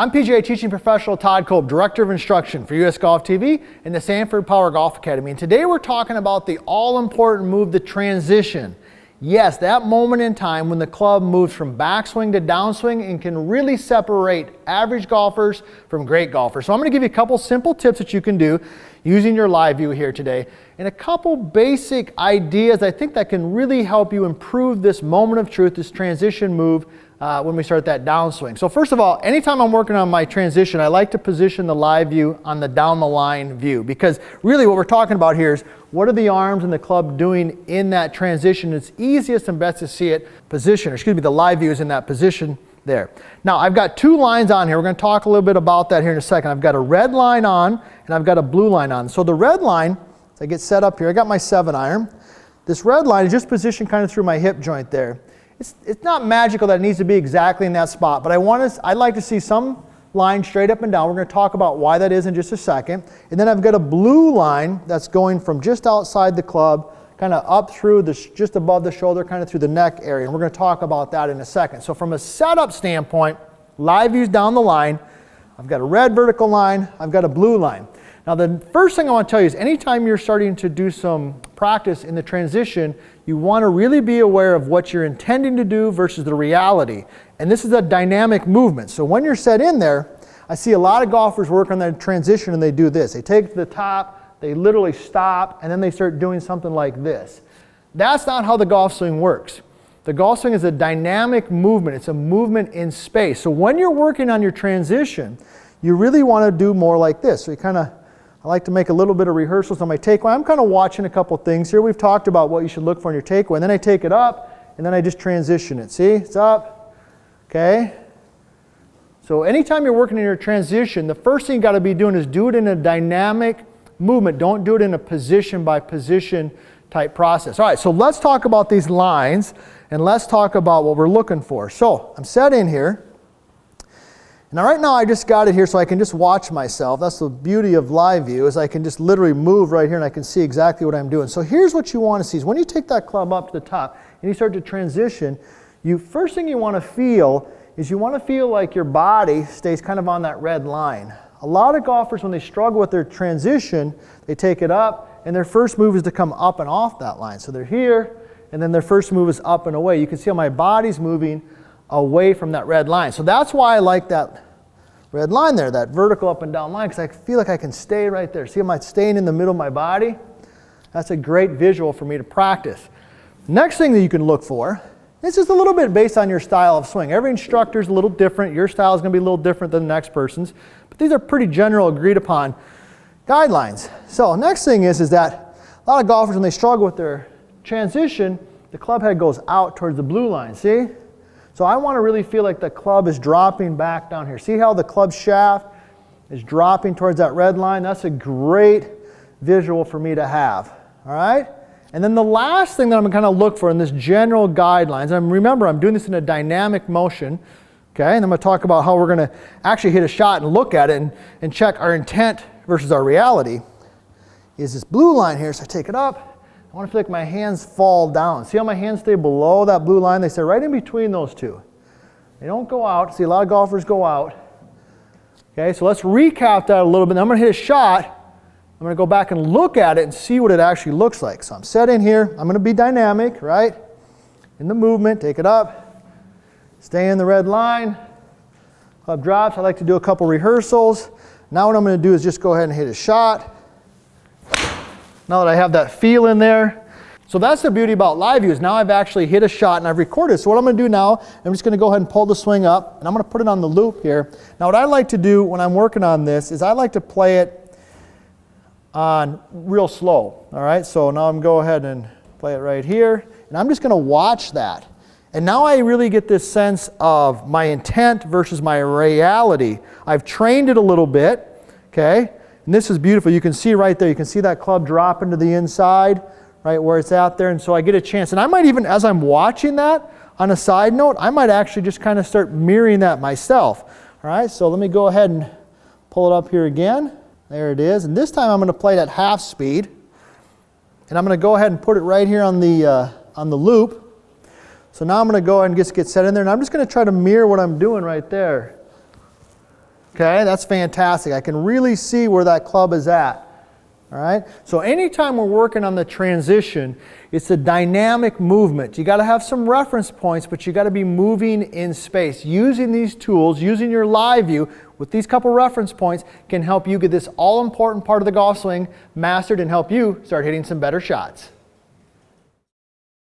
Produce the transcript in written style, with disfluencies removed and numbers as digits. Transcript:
I'm PGA teaching professional Todd Kolb, Director of Instruction for US Golf TV and the Sanford Power Golf Academy. And today we're talking about the all-important move, the transition. Yes, that moment in time when the club moves from backswing to downswing and can really separate average golfers from great golfers. So I'm going to give you a couple simple tips that you can do using your live view here today, and a couple basic ideas I think that can really help you improve this moment of truth, this transition move when we start that downswing. So first of all, anytime I'm working on my transition, I like to position the live view on the down the line view, because really what we're talking about here is what are the arms and the club doing in that transition. It's easiest and best to see it position, or excuse me, the live view is in that position there. Now I've got two lines on here. We're going to talk a little bit about that here in a second. I've got a red line on and I've got a blue line on. So the red line, as I get set up here, I got my 7-iron. This red line is just positioned kind of through my hip joint there. It's not magical that it needs to be exactly in that spot, but I'd like to see some line straight up and down. We're going to talk about why that is in just a second. And then I've got a blue line that's going from just outside the club, kind of up through just above the shoulder, kind of through the neck area. And we're going to talk about that in a second. So from a setup standpoint, live views down the line, I've got a red vertical line, I've got a blue line. Now the first thing I want to tell you is anytime you're starting to do some practice in the transition, you want to really be aware of what you're intending to do versus the reality. And this is a dynamic movement. So when you're set in there, I see a lot of golfers work on that transition and they do this. They take it to the top, they literally stop, and then they start doing something like this. That's not how the golf swing works. The golf swing is a dynamic movement. It's a movement in space. So when you're working on your transition, you really want to do more like this. So I like to make a little bit of rehearsals on my takeaway. I'm kind of watching a couple things here. We've talked about what you should look for in your takeaway. And then I take it up, and then I just transition it. See, it's up, okay? So anytime you're working in your transition, the first thing you got to be doing is do it in a dynamic movement. Don't do it in a position by position type process. All right, so let's talk about these lines, and let's talk about what we're looking for. So I'm set in here. Now right now I just got it here so I can just watch myself. That's the beauty of live view, is I can just literally move right here and I can see exactly what I'm doing. So here's what you want to see is when you take that club up to the top and you start to transition, first thing you want to feel is you want to feel like your body stays kind of on that red line. A lot of golfers, when they struggle with their transition, they take it up and their first move is to come up and off that line. So they're here and then their first move is up and away. You can see how my body's moving away from that red line. So that's why I like that red line there, that vertical up and down line, because I feel like I can stay right there. See, am I staying in the middle of my body? That's a great visual for me to practice. Next thing that you can look for, this is a little bit based on your style of swing. Every instructor is a little different. Your style is going to be a little different than the next person's, but these are pretty general agreed upon guidelines. So next thing is that a lot of golfers, when they struggle with their transition, the club head goes out towards the blue line, see? So I want to really feel like the club is dropping back down here. See how the club shaft is dropping towards that red line? That's a great visual for me to have, all right? And then the last thing that I'm going to look for in this general guidelines, and remember I'm doing this in a dynamic motion, okay? And I'm going to talk about how we're going to actually hit a shot and look at it and check our intent versus our reality, is this blue line here. So I take it up. I want to feel like my hands fall down. See how my hands stay below that blue line? They stay right in between those two. They don't go out. See, a lot of golfers go out. Okay, so let's recap that a little bit. I'm going to hit a shot. I'm going to go back and look at it and see what it actually looks like. So I'm set in here. I'm going to be dynamic, right? In the movement, take it up. Stay in the red line. Club drops. I like to do a couple rehearsals. Now what I'm going to do is just go ahead and hit a shot. Now that I have that feel in there. So that's the beauty about live views. Now I've actually hit a shot and I've recorded. So what I'm going to do now, I'm just going to go ahead and pull the swing up and I'm going to put it on the loop here. Now what I like to do when I'm working on this is I like to play it on real slow. All right, so now I'm going to go ahead and play it right here. And I'm just going to watch that. And now I really get this sense of my intent versus my reality. I've trained it a little bit, okay? And this is beautiful. You can see right there, you can see that club drop into the inside, right where it's at there. And so I get a chance. And I might even, as I'm watching that, on a side note, I might actually just kind of start mirroring that myself. All right, so let me go ahead and pull it up here again. There it is. And this time I'm going to play it at half speed. And I'm going to go ahead and put it right here on the loop. So now I'm going to go ahead and just get set in there. And I'm just going to try to mirror what I'm doing right there. Okay, that's fantastic. I can really see where that club is at. All right, so anytime we're working on the transition, it's a dynamic movement. You got to have some reference points, but you got to be moving in space. Using these tools, using your live view with these couple reference points can help you get this all-important part of the golf swing mastered and help you start hitting some better shots.